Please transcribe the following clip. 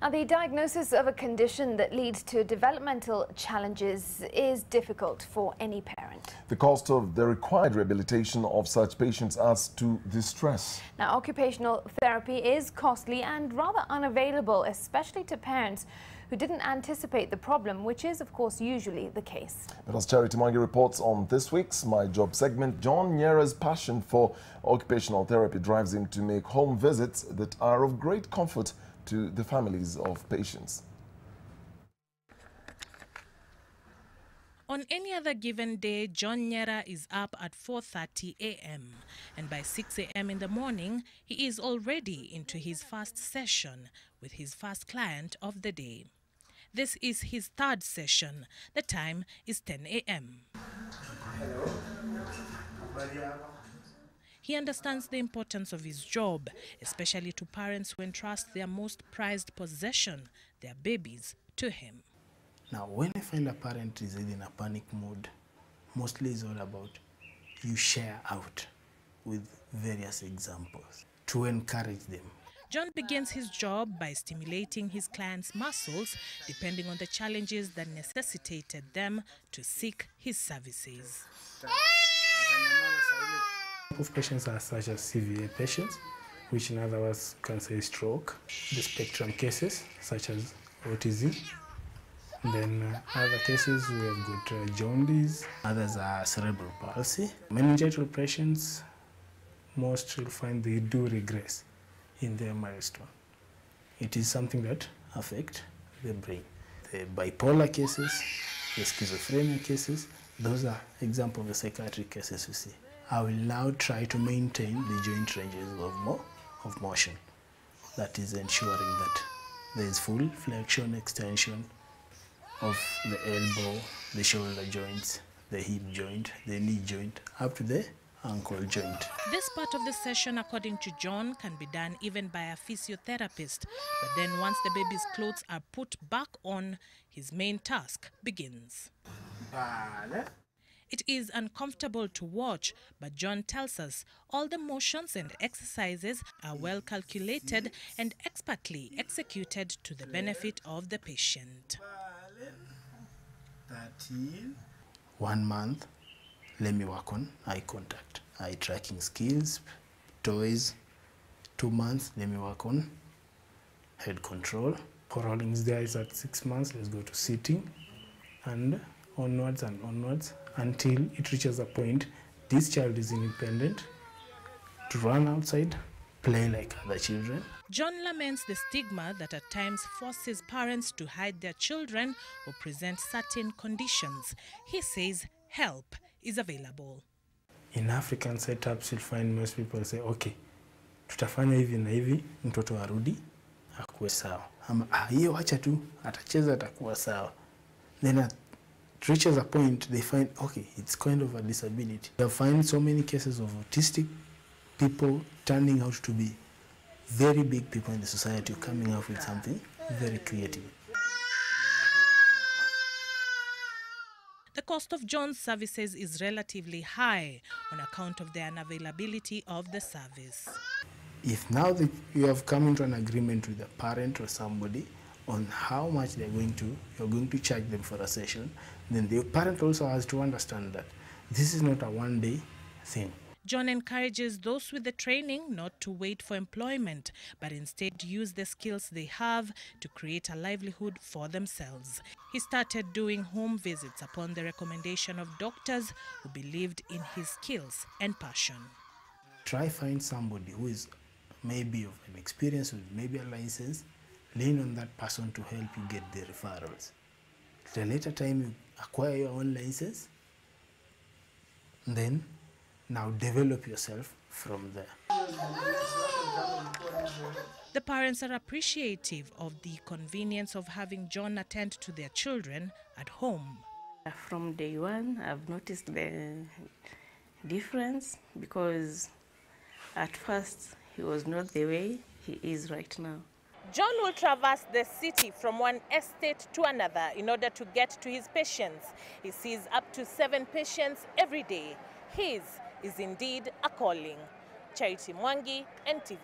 Now, the diagnosis of a condition that leads to developmental challenges is difficult for any parent. The cost of the required rehabilitation of such patients adds to the stress. Now, occupational therapy is costly and rather unavailable, especially to parents who didn't anticipate the problem, which is, of course, usually the case. But as Charity Mwangi reports on this week's My Job segment, John Nyera's passion for occupational therapy drives him to make home visits that are of great comfort to the families of patients. On any other given day, John Nyera is up at 4:30 a.m. and by 6 a.m. in the morning, he is already into his first session with his first client of the day. This is his third session. The time is 10 a.m. He understands the importance of his job, especially to parents who entrust their most prized possession, their babies, to him. Now, when I find a parent is in a panic mode, mostly it's all about you share out with various examples to encourage them. John begins his job by stimulating his clients' muscles, depending on the challenges that necessitated them to seek his services. Of patients are such as severe patients, which in other words can say stroke, the spectrum cases such as autism. Then other cases we have got jaundice, others are cerebral palsy. Meningeal patients, most will find they do regress in their milestone. It is something that affects the brain. The bipolar cases, the schizophrenia cases, those are examples of the psychiatric cases we see. I will now try to maintain the joint ranges of motion. That is ensuring that there is full flexion, extension of the elbow, the shoulder joints, the hip joint, the knee joint, up to the ankle joint. This part of the session, according to John, can be done even by a physiotherapist. But then once the baby's clothes are put back on, his main task begins. It is uncomfortable to watch, but John tells us all the motions and exercises are well calculated and expertly executed to the benefit of the patient. 13. 1 month, let me work on eye contact, eye tracking skills, toys. 2 months, let me work on head control. For rolling the eyes at 6 months, let's go to sitting and onwards until it reaches a point this child is independent to run outside, play like other children. John laments the stigma that at times forces parents to hide their children or present certain conditions. He says help is available. In African setups, you'll find most people say, okay, tutafanya hivi na hivi, mtoto arudi, akuwe sawa. Ama, hiyo wacha tu, atacheza atakuwa sawa. Then it reaches a point, they find, okay, it's kind of a disability. You'll find so many cases of autistic people turning out to be very big people in the society, coming up with something very creative. The cost of John's services is relatively high on account of the unavailability of the service. If now that you have come into an agreement with a parent or somebody on how much you're going to charge them for a session, then the parent also has to understand that this is not a one-day thing. John encourages those with the training not to wait for employment, but instead use the skills they have to create a livelihood for themselves. He started doing home visits upon the recommendation of doctors who believed in his skills and passion. Try find somebody who is maybe of an experience with maybe a license, lean on that person to help you get the referrals. At a later time, you acquire your own license, then now develop yourself from there. The parents are appreciative of the convenience of having John attend to their children at home. From day one, I've noticed the difference because at first he was not the way he is right now. John will traverse the city from one estate to another in order to get to his patients. He sees up to 7 patients every day. His is indeed a calling. Charity Mwangi, NTV.